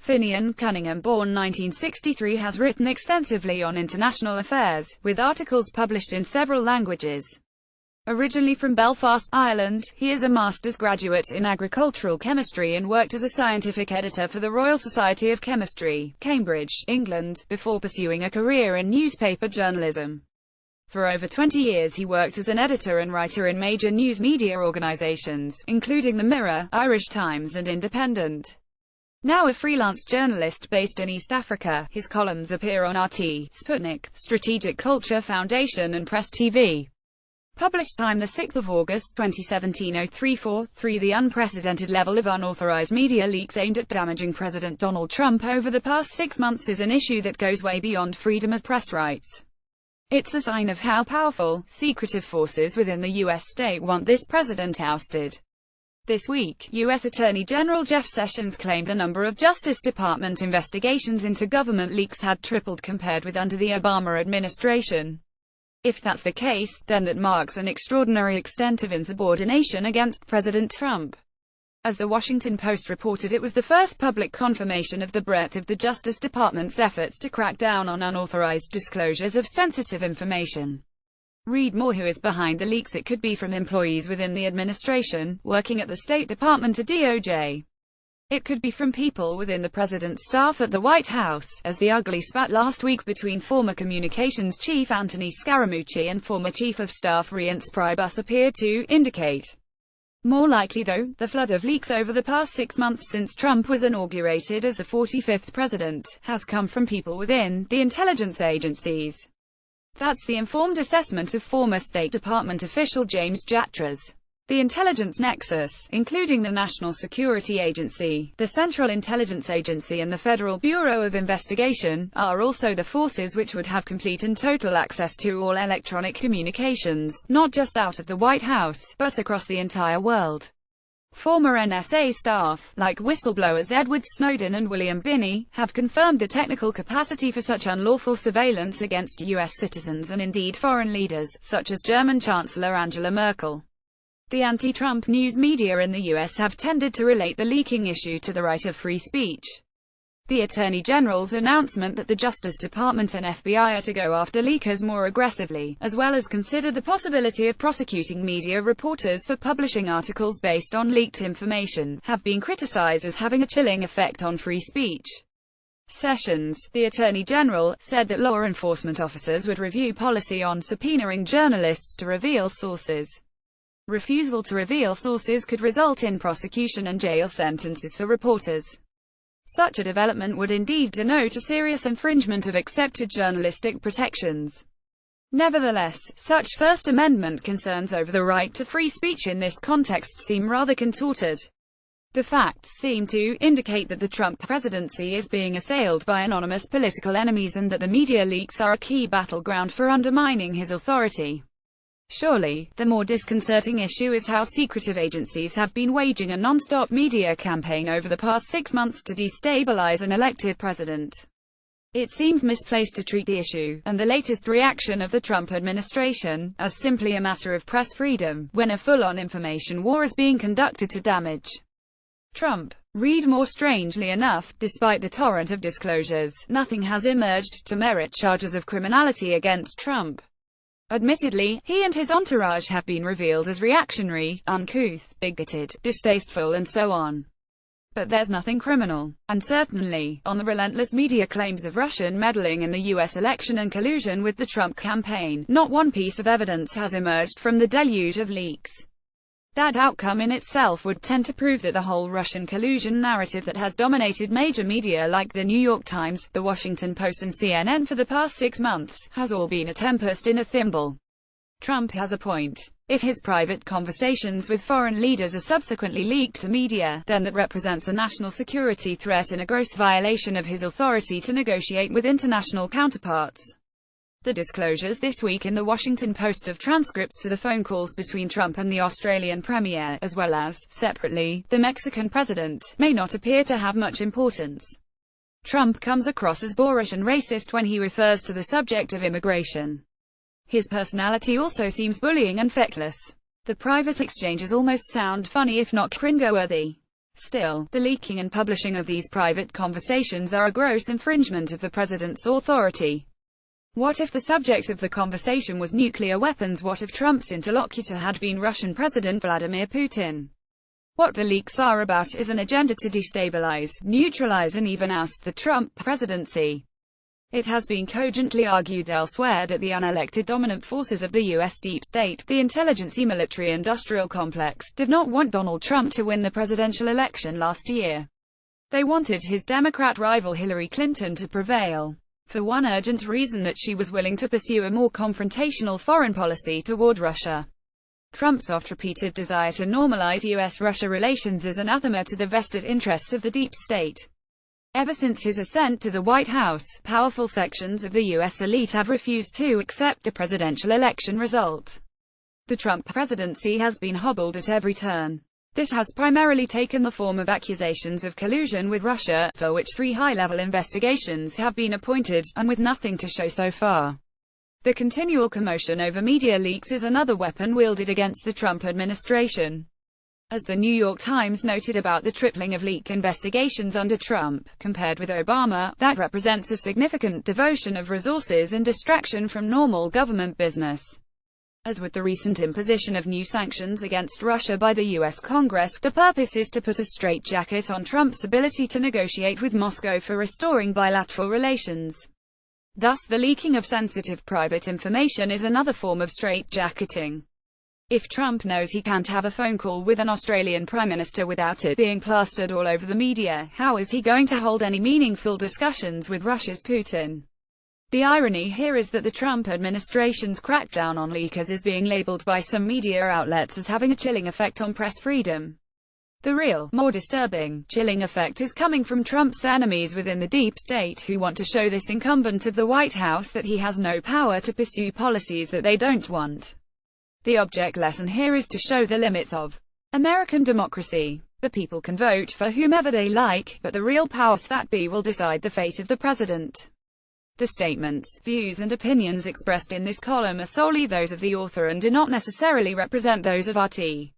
Finian, Cunningham, born 1963, has written extensively on international affairs, with articles published in several languages. Originally from Belfast, Ireland, he is a master's graduate in agricultural chemistry and worked as a scientific editor for the Royal Society of Chemistry, Cambridge, England, before pursuing a career in newspaper journalism. For over 20 years he worked as an editor and writer in major news media organisations, including The Mirror, Irish Times and Independent. Now a freelance journalist based in East Africa, his columns appear on RT, Sputnik, Strategic Culture Foundation and Press TV. Published time 6 August 2017 0343. The unprecedented level of unauthorized media leaks aimed at damaging President Donald Trump over the past 6 months is an issue that goes way beyond freedom of press rights. It's a sign of how powerful, secretive forces within the U.S. state want this president ousted. This week, U.S. Attorney General Jeff Sessions claimed the number of Justice Department investigations into government leaks had tripled compared with under the Obama administration. If that's the case, then that marks an extraordinary extent of insubordination against President Trump. As the Washington Post reported, it was the first public confirmation of the breadth of the Justice Department's efforts to crack down on unauthorized disclosures of sensitive information. Read more. Who is behind the leaks? It could be from employees within the administration, working at the State Department or DOJ. It could be from people within the president's staff at the White House, as the ugly spat last week between former communications chief Anthony Scaramucci and former chief of staff Reince Priebus appear to indicate. More likely though, the flood of leaks over the past 6 months since Trump was inaugurated as the 45th president, has come from people within the intelligence agencies. That's the informed assessment of former State Department official James Jatras. The intelligence nexus, including the National Security Agency, the Central Intelligence Agency and the Federal Bureau of Investigation, are also the forces which would have complete and total access to all electronic communications, not just out of the White House, but across the entire world. Former NSA staff, like whistleblowers Edward Snowden and William Binney, have confirmed the technical capacity for such unlawful surveillance against U.S. citizens and indeed foreign leaders, such as German Chancellor Angela Merkel. The anti-Trump news media in the U.S. have tended to relate the leaking issue to the right of free speech. The Attorney General's announcement that the Justice Department and FBI are to go after leakers more aggressively, as well as consider the possibility of prosecuting media reporters for publishing articles based on leaked information, have been criticized as having a chilling effect on free speech. Sessions, the Attorney General, said that law enforcement officers would review policy on subpoenaing journalists to reveal sources. Refusal to reveal sources could result in prosecution and jail sentences for reporters. Such a development would indeed denote a serious infringement of accepted journalistic protections. Nevertheless, such First Amendment concerns over the right to free speech in this context seem rather contorted. The facts seem to indicate that the Trump presidency is being assailed by anonymous political enemies and that the media leaks are a key battleground for undermining his authority. Surely, the more disconcerting issue is how secretive agencies have been waging a non-stop media campaign over the past 6 months to destabilize an elected president. It seems misplaced to treat the issue, and the latest reaction of the Trump administration, as simply a matter of press freedom, when a full-on information war is being conducted to damage Trump. Read more. Strangely enough, despite the torrent of disclosures, nothing has emerged to merit charges of criminality against Trump. Admittedly, he and his entourage have been revealed as reactionary, uncouth, bigoted, distasteful and so on. But there's nothing criminal. And certainly, on the relentless media claims of Russian meddling in the U.S. election and collusion with the Trump campaign, not one piece of evidence has emerged from the deluge of leaks. That outcome in itself would tend to prove that the whole Russian collusion narrative that has dominated major media like the New York Times, the Washington Post and CNN for the past 6 months, has all been a tempest in a thimble. Trump has a point. If his private conversations with foreign leaders are subsequently leaked to media, then that represents a national security threat and a gross violation of his authority to negotiate with international counterparts. The disclosures this week in the Washington Post of transcripts to the phone calls between Trump and the Australian Premier, as well as, separately, the Mexican president, may not appear to have much importance. Trump comes across as boorish and racist when he refers to the subject of immigration. His personality also seems bullying and feckless. The private exchanges almost sound funny if not cringeworthy. Still, the leaking and publishing of these private conversations are a gross infringement of the president's authority. What if the subject of the conversation was nuclear weapons? What if Trump's interlocutor had been Russian President Vladimir Putin? What the leaks are about is an agenda to destabilize, neutralize and even oust the Trump presidency. It has been cogently argued elsewhere that the unelected dominant forces of the U.S. deep state, the intelligence-military-industrial complex, did not want Donald Trump to win the presidential election last year. They wanted his Democrat rival Hillary Clinton to prevail, for one urgent reason: that she was willing to pursue a more confrontational foreign policy toward Russia. Trump's oft-repeated desire to normalize U.S.-Russia relations is anathema to the vested interests of the deep state. Ever since his ascent to the White House, powerful sections of the U.S. elite have refused to accept the presidential election result. The Trump presidency has been hobbled at every turn. This has primarily taken the form of accusations of collusion with Russia, for which 3 high-level investigations have been appointed, and with nothing to show so far. The continual commotion over media leaks is another weapon wielded against the Trump administration. As the New York Times noted about the tripling of leak investigations under Trump, compared with Obama, that represents a significant devotion of resources and distraction from normal government business. As with the recent imposition of new sanctions against Russia by the U.S. Congress, the purpose is to put a straitjacket on Trump's ability to negotiate with Moscow for restoring bilateral relations. Thus, the leaking of sensitive private information is another form of straitjacketing. If Trump knows he can't have a phone call with an Australian Prime Minister without it being plastered all over the media, how is he going to hold any meaningful discussions with Russia's Putin? The irony here is that the Trump administration's crackdown on leakers is being labeled by some media outlets as having a chilling effect on press freedom. The real, more disturbing, chilling effect is coming from Trump's enemies within the deep state, who want to show this incumbent of the White House that he has no power to pursue policies that they don't want. The object lesson here is to show the limits of American democracy. The people can vote for whomever they like, but the real powers that be will decide the fate of the president. The statements, views and opinions expressed in this column are solely those of the author and do not necessarily represent those of RT.